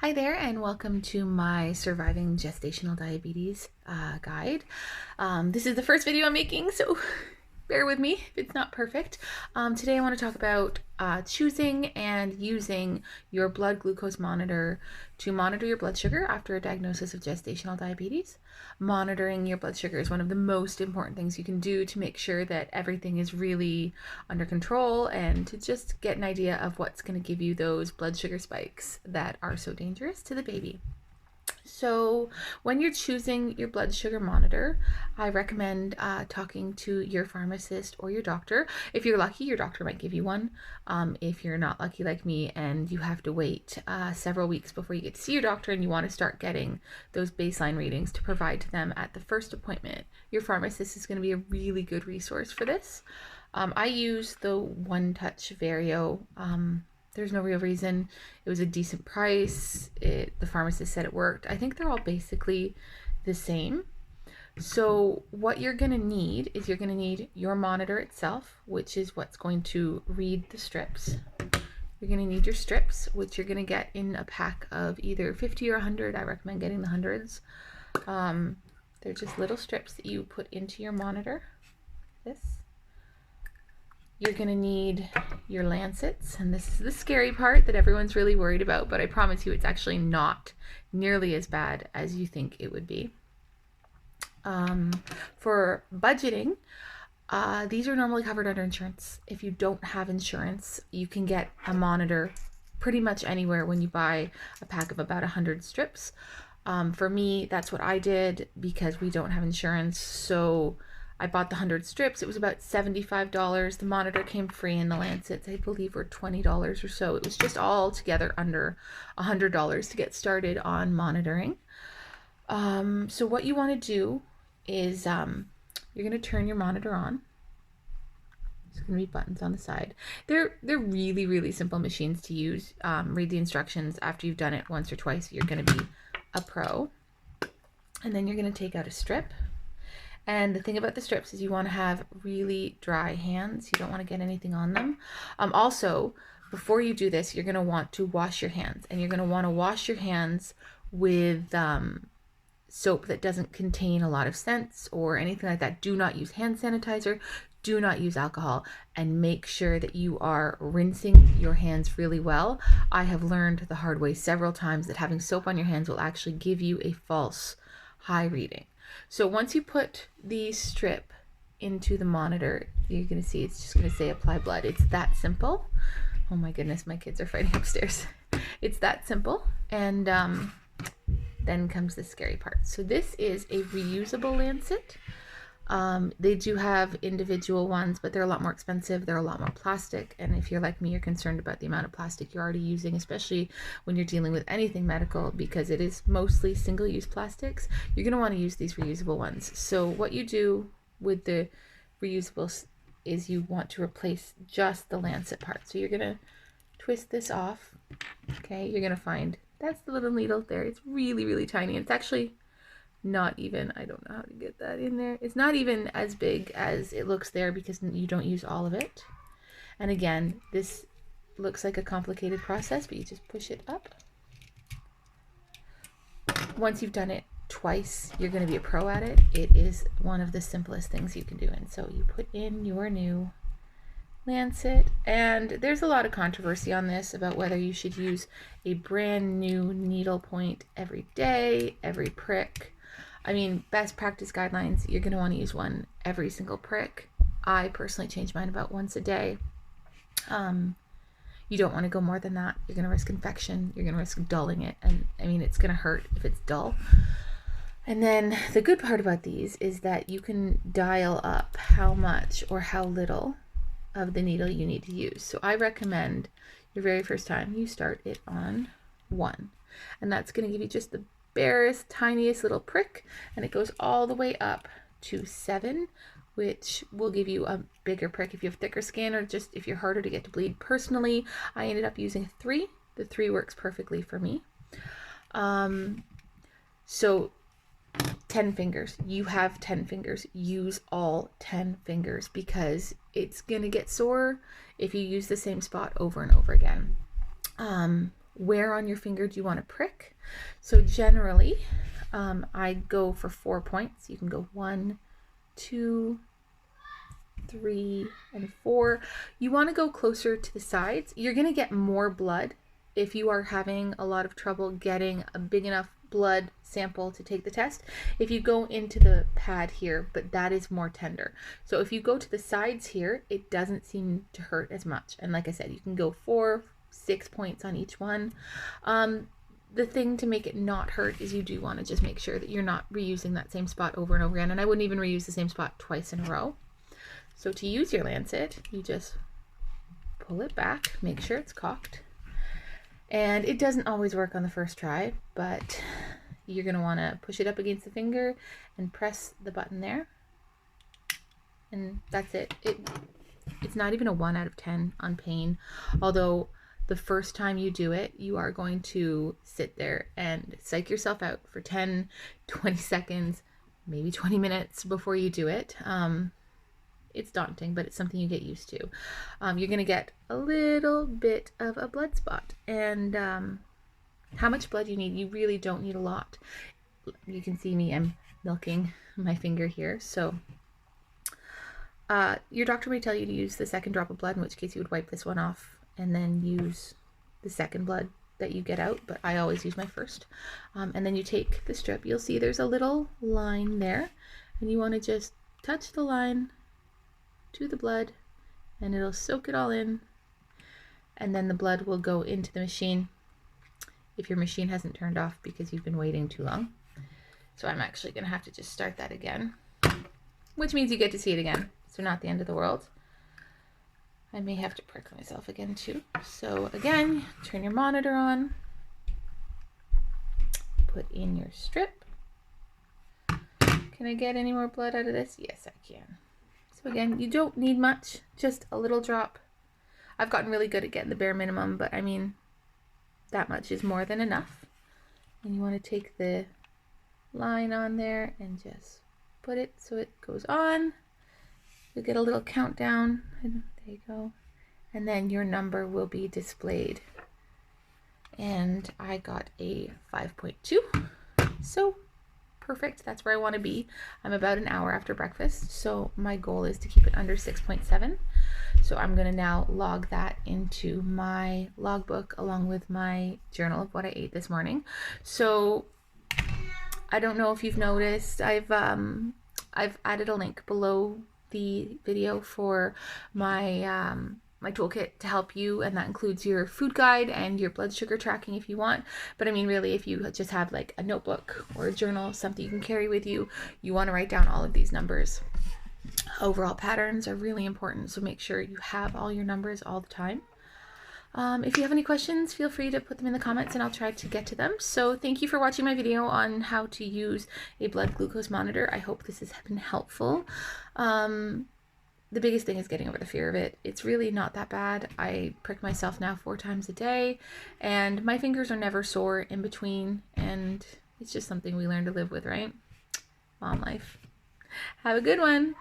Hi there, and welcome to my Surviving Gestational Diabetes guide. This is the first video I'm making, so bear with me if it's not perfect. Today I want to talk about choosing and using your blood glucose monitor to monitor your blood sugar after a diagnosis of gestational diabetes. Monitoring your blood sugar is one of the most important things you can do to make sure that everything is really under control and to just get an idea of what's going to give you those blood sugar spikes that are so dangerous to the baby. So when you're choosing your blood sugar monitor, I recommend talking to your pharmacist or your doctor. If you're lucky, your doctor might give you one. If you're not lucky like me and you have to wait several weeks before you get to see your doctor and you want to start getting those baseline readings to provide to them at the first appointment, your pharmacist is going to be a really good resource for this. I use the One Touch Vario. There's no real reason. It was a decent price. The pharmacist said it worked. I think they're all basically the same. So what you're going to need is you're going to need your monitor itself, which is what's going to read the strips. You're going to need your strips, which you're going to get in a pack of either 50 or 100. I recommend getting the hundreds. They're just little strips that you put into your monitor. This. You're going to need your lancets, and this is the scary part that everyone's really worried about, but I promise you it's actually not nearly as bad as you think it would be. For budgeting, these are normally covered under insurance. If you don't have insurance, you can get a monitor pretty much anywhere when you buy a pack of about 100 strips. For me, that's what I did because we don't have insurance, so I bought the 100 strips. It was about $75. The monitor came free, and the lancets, I believe, were $20 or so. It was just all together under $100 to get started on monitoring. So what you want to do is you're going to turn your monitor on. There's going to be buttons on the side. They're really, really simple machines to use. Read the instructions. After you've done it once or twice, you're going to be a pro. And then you're going to take out a strip. And the thing about the strips is you want to have really dry hands. You don't want to get anything on them. Also, before you do this, you're going to want to wash your hands. And you're going to want to wash your hands with soap that doesn't contain a lot of scents or anything like that. Do not use hand sanitizer. Do not use alcohol. And make sure that you are rinsing your hands really well. I have learned the hard way several times that having soap on your hands will actually give you a false high reading. So once you put the strip into the monitor, you're going to see it's just going to say apply blood. It's that simple. Oh my goodness, my kids are fighting upstairs. It's that simple. And then comes the scary part. So this is a reusable lancet. They do have individual ones, but they're a lot more expensive. They're a lot more plastic. And if you're like me, you're concerned about the amount of plastic you're already using, especially when you're dealing with anything medical, because it is mostly single-use plastics. You're going to want to use these reusable ones. So what you do with the reusables is you want to replace just the lancet part. So you're going to twist this off. Okay, you're going to find that's the little needle there. It's really, really tiny. It's actually not even, I don't know how to get that in there. It's not even as big as it looks there because you don't use all of it. And again, this looks like a complicated process, but you just push it up. Once you've done it twice, you're going to be a pro at it. It is one of the simplest things you can do. And so you put in your new lancet, and there's a lot of controversy on this about whether you should use a brand new needle point every day, every prick. I mean, best practice guidelines, you're going to want to use one every single prick. I personally change mine about once a day. You don't want to go more than that. You're going to risk infection. You're going to risk dulling it. And I mean, it's going to hurt if it's dull. And then the good part about these is that you can dial up how much or how little of the needle you need to use. So I recommend your very first time you start it on 1. And that's going to give you just the barest, tiniest little prick, and it goes all the way up to 7, which will give you a bigger prick if you have thicker skin or just if you're harder to get to bleed. Personally, I ended up using 3. The 3 works perfectly for me. So 10 fingers. You have 10 fingers. Use all 10 fingers because it's going to get sore if you use the same spot over and over again. where on your finger do you want to prick. So generally, I go for 4 points. You can go 1, 2, 3, and 4. You want to go closer to the sides. You're going to get more blood if you are having a lot of trouble getting a big enough blood sample to take the test. If you go into the pad here, but that is more tender. So if you go to the sides here, it doesn't seem to hurt as much. And like I said, you can go 4, 6 points on each one. The thing to make it not hurt is you do want to just make sure that you're not reusing that same spot over and over again. And I wouldn't even reuse the same spot twice in a row. So to use your lancet, you just pull it back, make sure it's cocked. And it doesn't always work on the first try, but you're going to want to push it up against the finger and press the button there. And that's it. It's not even a 1 out of 10 on pain, although the first time you do it, you are going to sit there and psych yourself out for 10, 20 seconds, maybe 20 minutes before you do it. It's daunting, but it's something you get used to. You're going to get a little bit of a blood spot. And how much blood you need, you really don't need a lot. You can see me, I'm milking my finger here. So your doctor may tell you to use the second drop of blood, in which case you would wipe this one off and then use the second blood that you get out, but I always use my first. And then you take the strip. You'll see there's a little line there, and you want to just touch the line to the blood, and it'll soak it all in, and then the blood will go into the machine if your machine hasn't turned off because you've been waiting too long. So I'm actually going to have to just start that again, which means you get to see it again, so not the end of the world. I may have to prick myself again too. So again, turn your monitor on, put in your strip. Can I get any more blood out of this? Yes, I can. So again, you don't need much, just a little drop. I've gotten really good at getting the bare minimum, but I mean, that much is more than enough. And you want to take the line on there and just put it so it goes on. You'll get a little countdown, and there you go. And then your number will be displayed. And I got a 5.2. So perfect, that's where I want to be. I'm about an hour after breakfast, so my goal is to keep it under 6.7. So I'm going to now log that into my logbook along with my journal of what I ate this morning. So I don't know if you've noticed, I've added a link below the video for my my toolkit to help you, and that includes your food guide and your blood sugar tracking if you want. But I mean, really, if you just have like a notebook or a journal, something you can carry with you, you want to write down all of these numbers. Overall patterns are really important, so make sure you have all your numbers all the time. If you have any questions, feel free to put them in the comments and I'll try to get to them. So thank you for watching my video on how to use a blood glucose monitor. I hope this has been helpful. The biggest thing is getting over the fear of it. It's really not that bad. I prick myself now 4 times a day, and my fingers are never sore in between, and it's just something we learn to live with, right? Mom life. Have a good one.